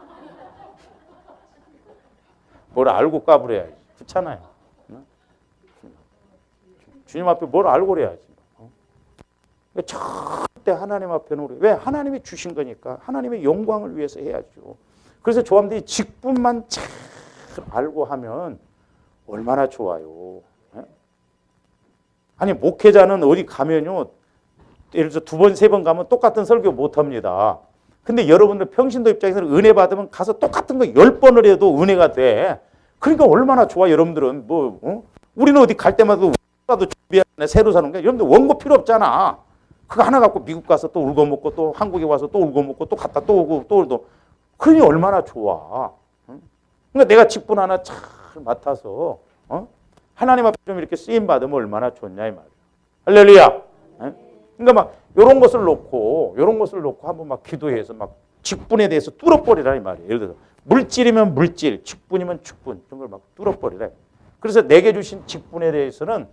뭘 알고 까불어야지. 그렇잖아요. 주님 앞에 뭘 알고 그래야지. 절대 하나님 앞에는 우리 왜? 하나님이 주신 거니까 하나님의 영광을 위해서 해야죠. 그래서 조함들이 직분만 잘 알고 하면 얼마나 좋아요. 아니 목회자는 어디 가면요 예를 들어서 2번, 3번 가면 똑같은 설교 못합니다. 근데 여러분들 평신도 입장에서는 은혜 받으면 가서 똑같은 거 10번을 해도 은혜가 돼. 그러니까 얼마나 좋아. 여러분들은 우리는 어디 갈 때마다 라도 준비하네 새로 사는 게 여러분들 원고 필요 없잖아. 그거 하나 갖고 미국 가서 또 울고 먹고 또 한국에 와서 또 울고 먹고 또 갔다 또 오고 또 울고. 그러니 얼마나 좋아. 그러니까 내가 직분 하나 잘 맡아서 하나님 앞에 좀 이렇게 쓰임 받으면 얼마나 좋냐 이 말이야. 할렐루야. 그러니까 막 이런 것을 놓고 한번 막 기도해서 막 직분에 대해서 뚫어버리라 이 말이에요. 예를 들어서 물질이면 물질, 직분이면 직분 이런 걸 막 뚫어버리라. 그래서 내게 주신 직분에 대해서는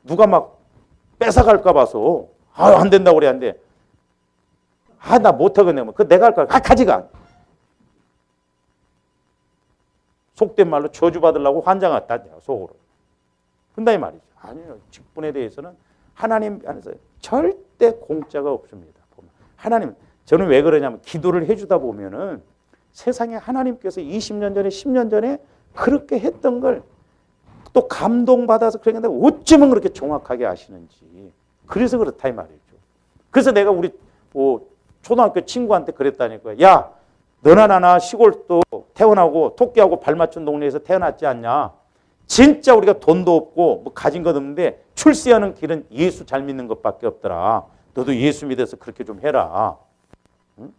누가 막 뺏어갈까 봐서 안 된다고 그래 안 돼. 나 못하겠네. 그 내가 할 거야. 가지가. 속된 말로 저주받으려고 환장했다. 속으로. 근다 이 말이죠. 아니요. 직분에 대해서는 하나님 안에서 절대 공짜가 없습니다. 하나님, 저는 왜 그러냐면 기도를 해주다 보면은 세상에 하나님께서 20년 전에 10년 전에 그렇게 했던 걸 또 감동받아서 그러는데 어쩌면 그렇게 정확하게 아시는지. 그래서 그렇다 이 말이죠. 그래서 내가 우리 초등학교 친구한테 그랬다니까요. 야, 너나 나나 시골도 태어나고 토끼하고 발 맞춘 동네에서 태어났지 않냐. 진짜 우리가 돈도 없고 뭐 가진 것 없는데 출세하는 길은 예수 잘 믿는 것밖에 없더라. 너도 예수 믿어서 그렇게 좀 해라. 응?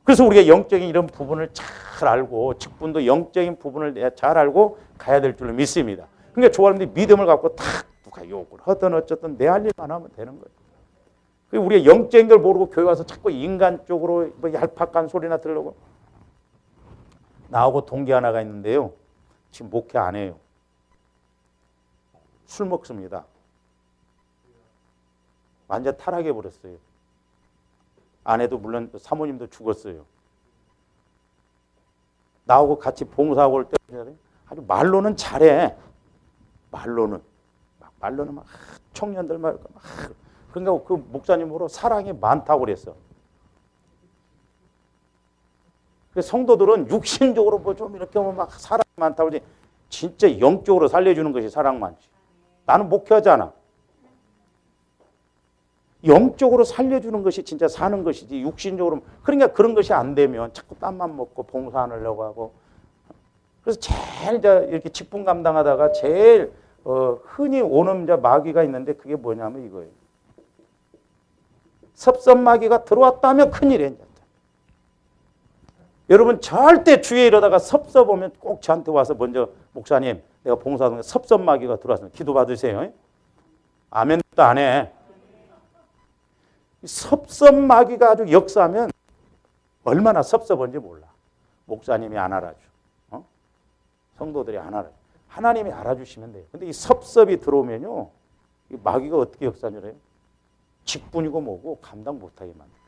그래서 우리가 영적인 이런 부분을 잘 알고 직분도 영적인 부분을 잘 알고 가야 될 줄로 믿습니다. 그러니까 조아님들이 믿음을 갖고 탁 누가 욕을 하든 어쨌든 내 할 일만 하면 되는 거예요. 우리가 영적인 걸 모르고 교회 와서 자꾸 인간적으로 뭐 얄팍한 소리나 들으려고. 나하고 동기 하나가 있는데요. 지금 목회 안 해요. 술 먹습니다. 완전 타락해 버렸어요. 아내도 물론 사모님도 죽었어요. 나하고 같이 봉사하고 올 때 아주 말로는 잘해. 말로는 막 청년들 막 그러니까 그 목사님으로 사랑이 많다고 그랬어. 성도들은 육신적으로 뭐 좀 이렇게 하면 막 사랑이 많다고 하지 진짜 영적으로 살려주는 것이 사랑만지. 나는 목회하잖아. 영적으로 살려주는 것이 진짜 사는 것이지 육신적으로. 그러니까 그런 것이 안 되면 자꾸 땀만 먹고 봉사 안 하려고 하고. 그래서 제일 이렇게 직분 감당하다가 제일 흔히 오는 마귀가 있는데 그게 뭐냐면 이거예요. 섭섭마귀가 들어왔다면 큰일이에요. 여러분 절대 주위에 이러다가 섭섭 오면 꼭 저한테 와서 먼저 목사님 내가 봉사하는 게 섭섭마귀가 들어왔습니다. 기도 받으세요. 아멘도 안 해. 섭섭마귀가 아주 역사하면 얼마나 섭섭한지 몰라. 목사님이 안 알아줘. 성도들이 안 알아줘. 하나님이 알아주시면 돼요. 근데 이 섭섭이 들어오면요. 이 마귀가 어떻게 역사를 해요? 직분이고 뭐고 감당 못하게 만들어요.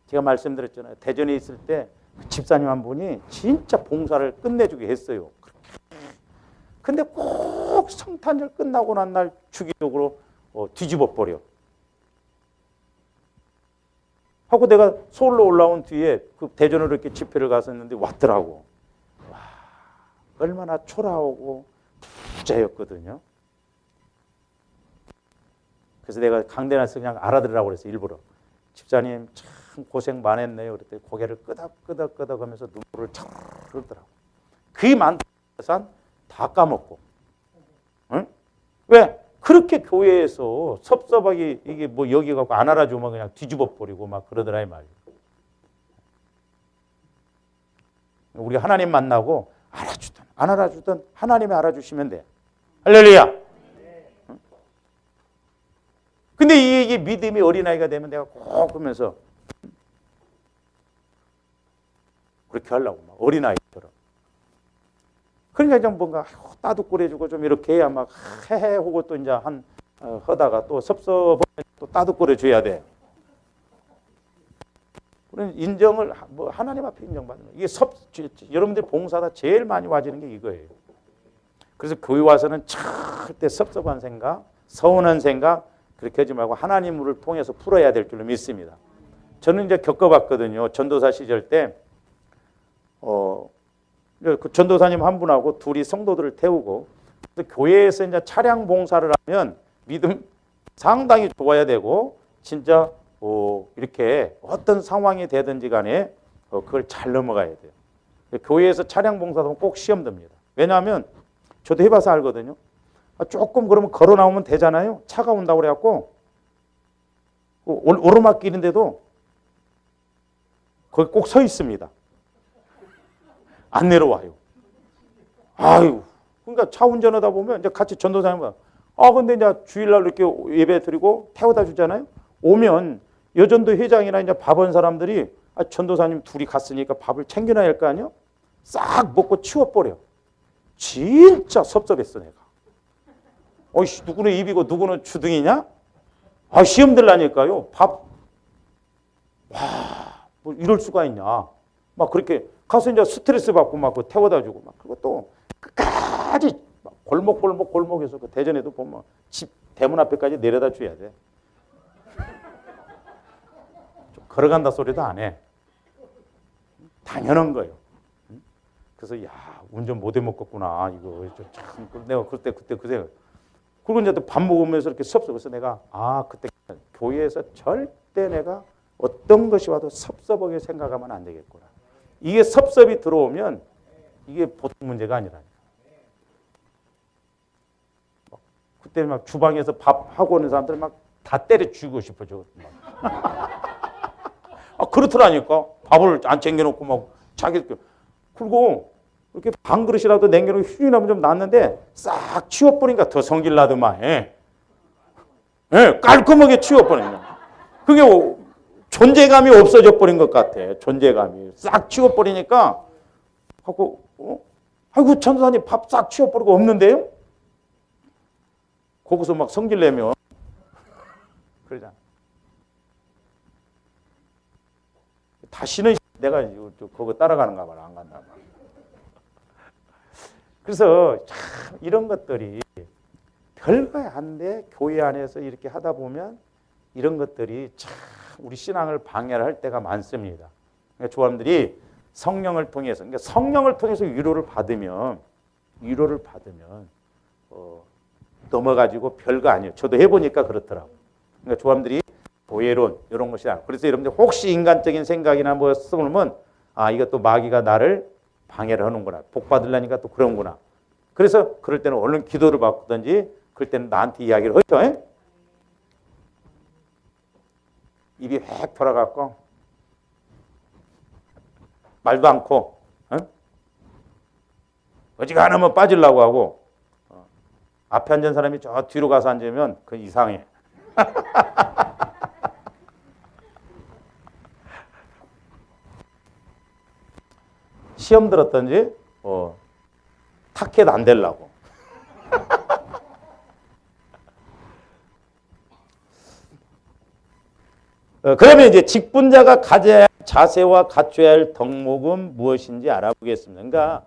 제가 말씀드렸잖아요. 대전에 있을 때 그 집사님 한 분이 진짜 봉사를 끝내주게 했어요. 근데 꼭 성탄절 끝나고 난 날 주기적으로 뒤집어 버려. 하고 내가 서울로 올라온 뒤에 그 대전으로 이렇게 집회를 갔었는데 왔더라고. 와, 얼마나 초라하고 부자였거든요. 그래서 내가 강대나서 그냥 알아들으라고 그랬어요. 일부러. 집사님 참 고생 많았네요. 그랬더니 고개를 끄덕끄덕 하면서 눈물을 찰 흘더라고. 그게 많다서 다 까먹고. 응? 왜? 그렇게 교회에서 섭섭하게 이게 뭐 여기 갖고 안 알아주면 그냥 뒤집어 버리고 막 그러더라 이 말이에요. 우리가 하나님 만나고 알아주든 안 알아주든 하나님이 알아주시면 돼. 할렐루야. 응? 근데 이게 믿음이 어린아이가 되면 내가 꼭 보면서 그렇게 하려고 막 어린아이처럼. 그러니까 좀 뭔가 따뜻거려주고 좀 이렇게 해야 막 헤헤 하고 또 이제 하다가 또 섭섭하면 또 따뜻거려줘야 돼. 그런 인정을 뭐 하나님 앞에 인정받는 거예요. 이게 여러분들 봉사다 제일 많이 와지는 게 이거예요. 그래서 교회 와서는 절대 섭섭한 생각, 서운한 생각 그렇게 하지 말고 하나님을 통해서 풀어야 될 줄로 믿습니다. 저는 이제 겪어봤거든요. 전도사 시절 때 그 전도사님 한 분하고 둘이 성도들을 태우고 교회에서 이제 차량 봉사를 하면 믿음 상당히 좋아야 되고 진짜 이렇게 어떤 상황이 되든지 간에 그걸 잘 넘어가야 돼요. 교회에서 차량 봉사도 꼭 시험 듭니다. 왜냐하면 저도 해봐서 알거든요. 조금 그러면 걸어 나오면 되잖아요. 차가 온다고 그래갖고 오르막길인데도 거기 꼭 서 있습니다. 안 내려와요. 아유, 그러니까 차 운전하다 보면 이제 같이 전도사님과 근데 이제 주일날 이렇게 예배 드리고 태워다 주잖아요. 오면 여전도 회장이나 이제 밥 온 사람들이 전도사님 둘이 갔으니까 밥을 챙겨놔야 할 거 아니요? 싹 먹고 치워버려. 진짜 섭섭했어 내가. 어이씨 누구는 입이고 누구는 주둥이냐? 시험 들라니까요. 밥. 와, 뭐 이럴 수가 있냐? 막 그렇게 가서 이제 스트레스 받고 막 태워다 주고 막 그것도 끝까지 골목에서 그 대전에도 보면 집 대문 앞에까지 내려다 줘야 돼. 좀 걸어간다 소리도 안 해. 당연한 거예요. 그래서 운전 못 해먹겠구나 이거 참 내가 그때 그 생각. 그리고 이제 또 밥 먹으면서 이렇게 섭섭해서 내가 그때 교회에서 절대 내가 어떤 것이 와도 섭섭하게 생각하면 안 되겠구나. 이게 섭섭이 들어오면 이게 보통 문제가 아니라니까. 그때 막 주방에서 밥 하고 오는 사람들 막 다 때려 죽이고 싶어 저. 그렇더라니까. 밥을 안 챙겨놓고 막 자기들. 그리고 이렇게 반 그릇이라도 남겨놓고 휴지 나면 좀 낫는데 싹 치워버리니까 더 성질 나더만. 깔끔하게 치워버리네. 그게 존재감이 없어져 버린 것 같아. 존재감이 싹 치워버리니까 하고 아이고 전도사님 밥 싹 치워버리고 없는데요? 거기서 막 성질 내면 그러잖아. 다시는 내가 그거 따라가는가 봐. 안 간다 봐. 그래서 참 이런 것들이 별거 안 돼. 교회 안에서 이렇게 하다 보면 이런 것들이 참 우리 신앙을 방해를 할 때가 많습니다. 그러니까 조함들이 성령을 통해서, 그러니까 성령을 통해서 위로를 받으면 넘어가지고 별거 아니에요. 저도 해보니까 그렇더라고요. 그러니까 조함들이 보혜론 이런 것이 아니고, 그래서 여러분들 혹시 인간적인 생각이나 뭐 쓰면 이것도 마귀가 나를 방해를 하는구나. 복 받으려니까 또 그런구나. 그래서 그럴 때는 얼른 기도를 바꾸든지 그럴 때는 나한테 이야기를 하죠. 입이 획 돌아갔고 말도 않고 어지간하면 빠지려고 하고 앞에 앉은 사람이 저 뒤로 가서 앉으면 그건 이상해. 시험 들었던지 타켓 안 되려고. 그러면 이제 직분자가 가져야 할 자세와 갖춰야 할 덕목은 무엇인지 알아보겠습니다. 그러니까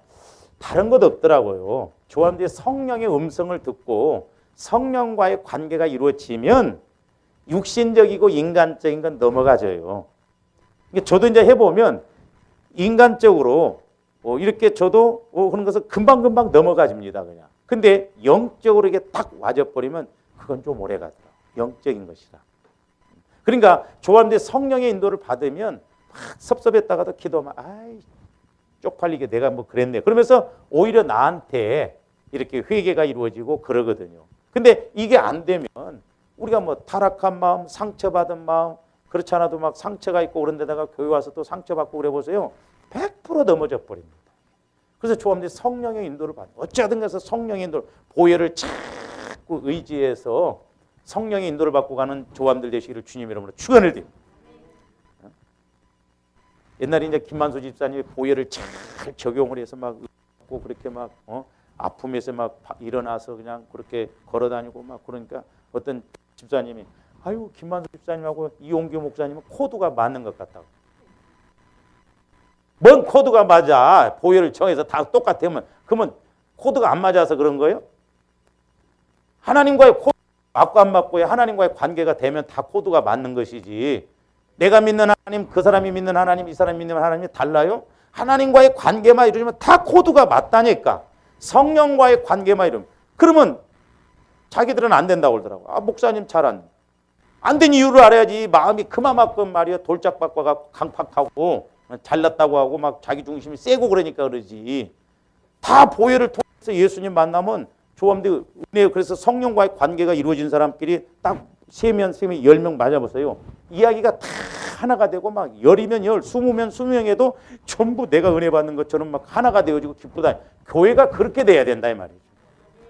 다른 것 없더라고요. 조함들이 성령의 음성을 듣고 성령과의 관계가 이루어지면 육신적이고 인간적인 건 넘어가져요. 저도 이제 해보면 인간적으로 이렇게 저도 그런 것은 금방금방 넘어가집니다. 그냥. 근데 영적으로 이게 딱 와져버리면 그건 좀 오래 가더라고요. 영적인 것이라. 그러니까 조함들이 성령의 인도를 받으면 막 섭섭했다가도 기도하면 쪽팔리게 내가 뭐 그랬네. 그러면서 오히려 나한테 이렇게 회개가 이루어지고 그러거든요. 근데 이게 안 되면 우리가 뭐 타락한 마음, 상처받은 마음, 그렇지 않아도 막 상처가 있고 그런 데다가 교회 와서 또 상처받고 그래 보세요. 100% 넘어져 버립니다. 그래서 조함들이 성령의 인도를 받는, 어쩌든 해서 성령의 인도를, 보혈을 자꾸 의지해서 성령의 인도를 받고 가는 조함들 되시기를 주님 이름으로 축원을 드립니다. 옛날에 이제 김만수 집사님이 보혈을 잘 적용을 해서 막 그렇게 막 아픔에서 막 일어나서 그냥 그렇게 걸어다니고 막 그러니까 어떤 집사님이 김만수 집사님하고 이용규 목사님은 코드가 맞는 것 같다고. 뭔 코드가 맞아? 보혈을 정해서 다 똑같으면 그러면 코드가 안 맞아서 그런 거예요? 하나님과의 코드 맞고 안 맞고의 하나님과의 관계가 되면 다 코드가 맞는 것이지. 내가 믿는 하나님, 그 사람이 믿는 하나님, 이 사람이 믿는 하나님이 달라요? 하나님과의 관계만 이루면 다 코드가 맞다니까. 성령과의 관계만 이루면. 그러면 자기들은 안 된다고 그러더라고. 목사님 잘 안 된 이유를 알아야지. 마음이 그만큼 말이야 돌짝박과가 강팍하고 잘났다고 하고 막 자기 중심이 세고 그러니까 그러지. 다 보혈을 통해서 예수님 만나면 조함들 은혜요. 그래서 성령과의 관계가 이루어진 사람끼리 딱 3명, 10명 맞아보세요. 이야기가 다 하나가 되고 막 10이면 10, 20면 20명에도 전부 내가 은혜 받는 것처럼 막 하나가 되어지고 기쁘다. 교회가 그렇게 돼야 된다 이 말이죠.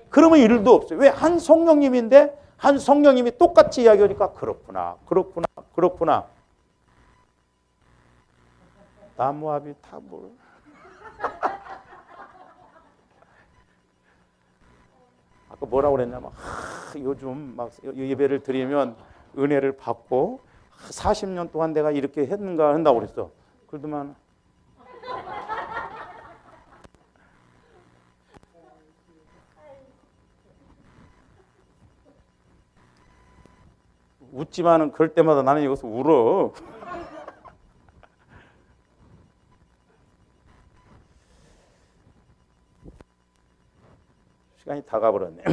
그러면 일도 없어요. 왜? 한 성령님인데 한 성령님이 똑같이 이야기하니까 그렇구나. 나무합이 다 뭘. 아까 뭐라고 그랬냐면 요즘 막 예배를 드리면 은혜를 받고 40년 동안 내가 이렇게 했는가 한다고 그랬어. 그러더만 웃지만은 그럴 때마다 나는 여기서 울어. 시간이 다 가버렸네.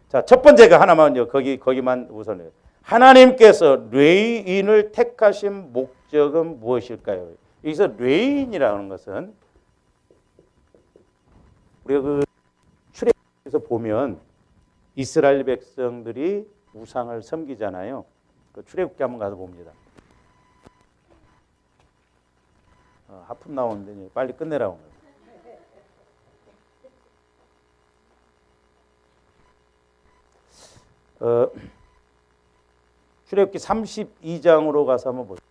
자, 첫 번째가 하나만 거기만 우선해요. 하나님께서 레위인을 택하신 목적은 무엇일까요? 여기서 레위인이라는 것은 우리가 그 출애굽에서 보면 이스라엘 백성들이 우상을 섬기잖아요. 그 출애굽기 한번 가서 봅니다. 하품 나오는데 빨리 끝내라고. 출애굽기 32장으로 가서 한번 보세요.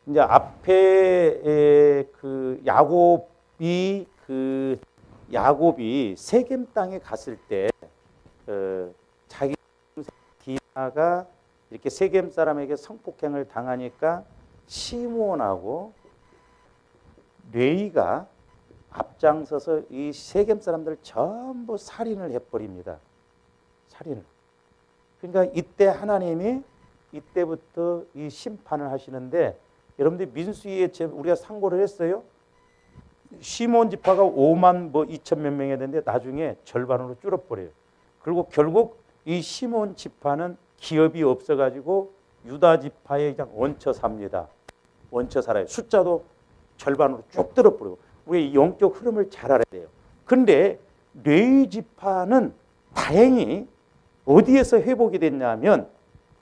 이제 앞에 그 야곱이 세겜 땅에 갔을 때 자기 디나가 이렇게 세겜 사람에게 성폭행을 당하니까 시므온하고 레위가 앞장서서 이 세겜 사람들을 전부 살인을 해버립니다. 살인을. 그러니까 이때 하나님이 이때부터 이 심판을 하시는데, 여러분들 민수기에 우리가 상고를 했어요. 시몬 지파가 5만 2천 몇 명이 됐는데 나중에 절반으로 줄어버려요. 그리고 결국 이 시몬 지파는 기업이 없어가지고 유다 지파에 그냥 얹혀 삽니다. 얹혀 살아요. 숫자도 절반으로 쭉 들어버리고. 우리 영적 흐름을 잘 알아야 돼요. 그런데 레위 지파는 다행히 어디에서 회복이 됐냐면,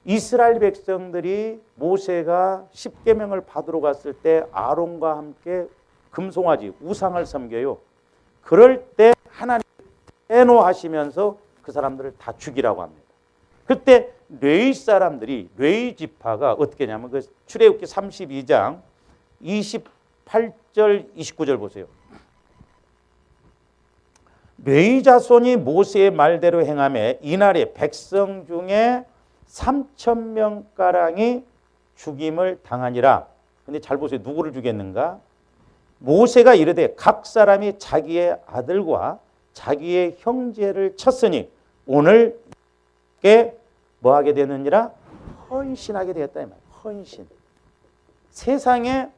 이스라엘 백성들이 모세가 십계명을 받으러 갔을 때 아론과 함께 금송아지 우상을 섬겨요. 그럴 때 하나님 해노하시면서 그 사람들을 다 죽이라고 합니다. 그때 레위 사람들이, 레위 지파가 어떻게 하냐면 그 출애굽기 32장 28절 29절 보세요. 레위 자손이 모세의 말대로 행하매 이날에 백성 중에 3,000명가량이 죽임을 당하니라. 근데 잘 보세요. 누구를 죽였는가? 모세가 이르되 각 사람이 자기의 아들과 자기의 형제를 쳤으니 오늘 뭐 하게 되느니라? 헌신하게 되었다 이 말이에요. 헌신. 세상에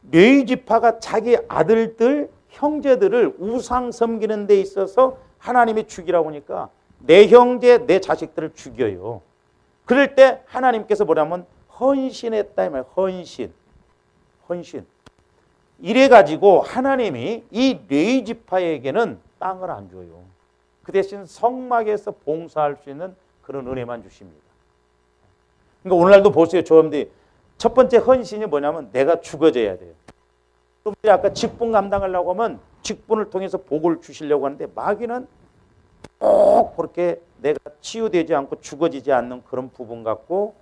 레위 지파가 자기 아들들, 형제들을 우상 섬기는 데 있어서 하나님이 죽이라고 하니까 내 형제, 내 자식들을 죽여요. 그럴 때 하나님께서 뭐냐면 헌신했다 이 말이에요. 헌신. 헌신. 이래가지고 하나님이 이 레위 지파에게는 땅을 안 줘요. 그 대신 성막에서 봉사할 수 있는 그런 은혜만 주십니다. 그러니까 오늘날도 보세요. 저놈들이 첫 번째 헌신이 뭐냐면 내가 죽어져야 돼요. 또 아까 직분 감당하려고 하면 직분을 통해서 복을 주시려고 하는데, 마귀는 꼭 그렇게 내가 치유되지 않고 죽어지지 않는 그런 부분 갖고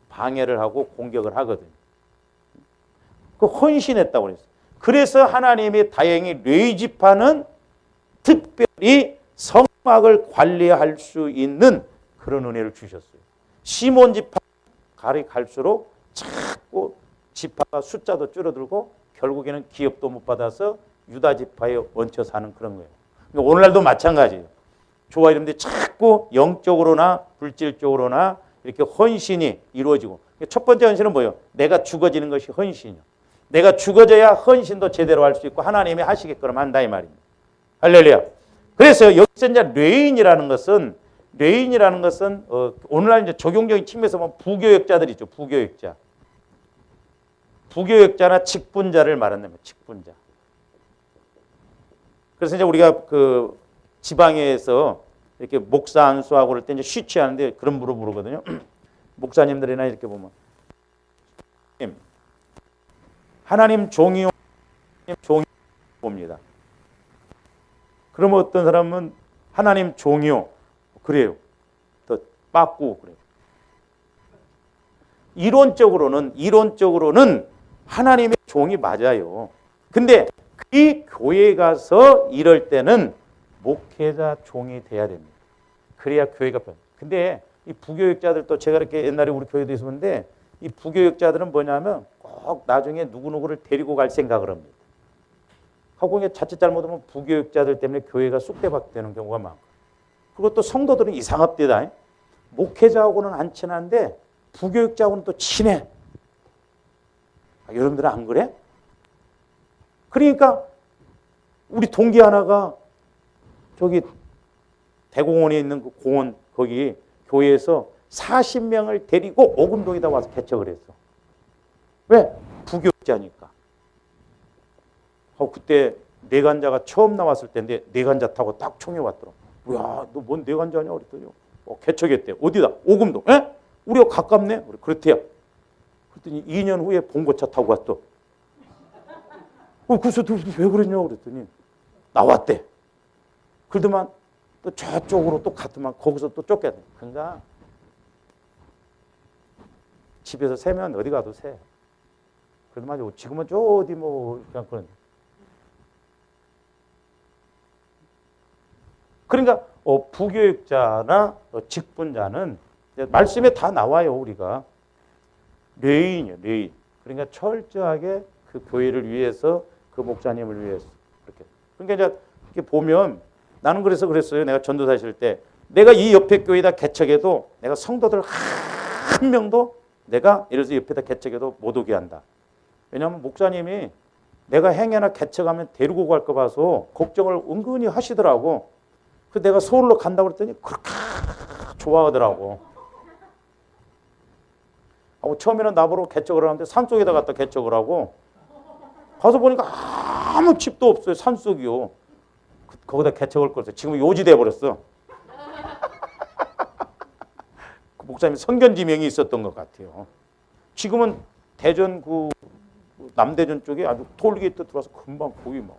방해를 하고 공격을 하거든요. 그 헌신했다고 그랬어요. 그래서 하나님이 다행히 레위 지파는 특별히 성막을 관리할 수 있는 그런 은혜를 주셨어요. 시몬 지파 갈수록 자꾸 지파가 숫자도 줄어들고 결국에는 기업도 못 받아서 유다 지파에 얹혀 사는 그런 거예요. 그러니까 오늘날도 마찬가지예요. 교회 이름들이 자꾸 영적으로나 물질적으로나 이렇게 헌신이 이루어지고, 첫 번째 헌신은 뭐예요? 내가 죽어지는 것이 헌신이요. 내가 죽어져야 헌신도 제대로 할 수 있고 하나님이 하시게끔 한다 이 말입니다. 할렐루야. 그래서 여기서 이제 레위인이라는 것은 오늘날 이제 적용적인 측면에서 보면 부교역자들 있죠. 부교역자. 부교역자나 직분자를 말한다면 직분자. 그래서 이제 우리가 그 지방에서 이렇게 목사 안수하고 그럴 때 이제 쉬취하는데 그런 부로 부르거든요. 목사님들이나 이렇게 보면 하나님 종이요, 종이 봅니다. 그러면 어떤 사람은 하나님 종이요, 그래요. 더 빠꾸 그래요. 이론적으로는 하나님의 종이 맞아요. 근데 이 교회 가서 이럴 때는 목회자 종이 돼야 됩니다. 그래야 교회가 편. 근데 이 부교육자들도 제가 이렇게 옛날에 우리 교회도 있었는데 이 부교육자들은 뭐냐면 꼭 나중에 누구누구를 데리고 갈 생각을 합니다. 하고 자칫 잘못하면 부교육자들 때문에 교회가 쑥대밭되는 경우가 많고, 그리고 또 성도들은 이상합니다. 목회자하고는 안 친한데 부교육자하고는 또 친해. 여러분들은 안 그래? 그러니까 우리 동기 하나가 저기 대공원에 있는 그 공원 거기 교회에서 40명을 데리고 오금동에다 와서 개척을 했어. 왜? 부교육자니까. 그때 내간자가 처음 나왔을 때인데 내간자 타고 딱 총에 왔더라. 야, 너 뭔 내간자냐? 그랬더니 개척했대. 어디다? 오금동. 에? 우리가 가깝네. 그렇대요. 그랬더니 2년 후에 봉고차 타고 왔어. 그래서 왜 그랬냐고 그랬더니 나왔대. 그러더만 또 저쪽으로 또 갔더만 거기서 또 쫓겨야 돼. 그러니까 집에서 새면 어디 가도 새. 그러더만 지금은 저 어디 뭐 그냥 그런. 그러니까 부교육자나 직분자는 말씀에 다 나와요. 우리가 레위인이에요. 레위. 그러니까 철저하게 그 교회를 위해서 그 목사님을 위해서 이렇게. 그러니까 이제 이렇게 보면 나는 그래서 그랬어요. 내가 전도사 하실 때 내가 이 옆에 교회에다 개척해도 내가 성도들 한 명도 내가 예를 들어서 옆에다 개척해도 못 오게 한다. 왜냐하면 목사님이 내가 행여나 개척하면 데리고 갈까 봐서 걱정을 은근히 하시더라고. 그래서 내가 서울로 간다고 그랬더니 그렇게 좋아하더라고. 처음에는 나보러 개척을 하는데 산속에다 갖다 개척을 하고 가서 보니까 아무 집도 없어요. 산속이요. 거기다 개척을 걸었어요. 지금 요지 돼버렸어. 그 목사님 선견지명이 있었던 것 같아요. 지금은 대전 남대전 쪽에 아주 톨게이트 들어와서 금방 거기 막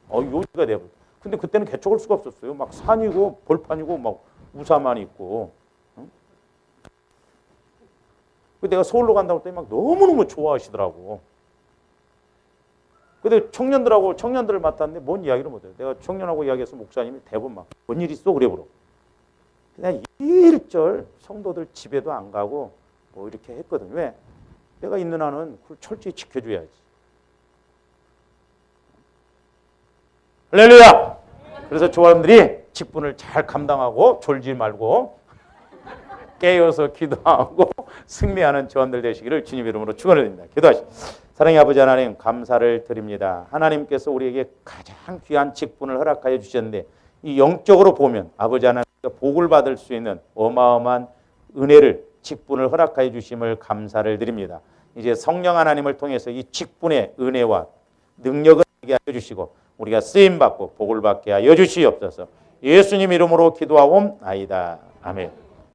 요지가 돼버렸어. 근데 그때는 개척할 수가 없었어요. 막 산이고 벌판이고 막 우사만 있고. 응? 내가 서울로 간다고 했더니 막 너무너무 좋아하시더라고. 근데 청년들을 맡았는데 뭔 이야기를 못해요. 내가 청년하고 이야기해서 목사님이 대부분 막 뭔 일 있어? 그래 물어. 그냥 일절 성도들 집에도 안 가고 뭐 이렇게 했거든. 왜? 내가 있는 한은 그걸 철저히 지켜줘야지. 할렐루야! 그래서 조화원들이 직분을 잘 감당하고 졸지 말고 깨어서 기도하고 승리하는 조원들 되시기를 주님 이름으로 축원드립니다. 기도하시죠. 사랑의 아버지 하나님 감사를 드립니다. 하나님께서 우리에게 가장 귀한 직분을 허락하여 주셨는데 이 영적으로 보면 아버지 하나님께 복을 받을 수 있는 어마어마한 은혜를 직분을 허락하여 주심을 감사를 드립니다. 이제 성령 하나님을 통해서 이 직분의 은혜와 능력을 하게 하여 주시고 우리가 쓰임 받고 복을 받게 하여 주시옵소서. 예수님 이름으로 기도하옵나이다. 아멘.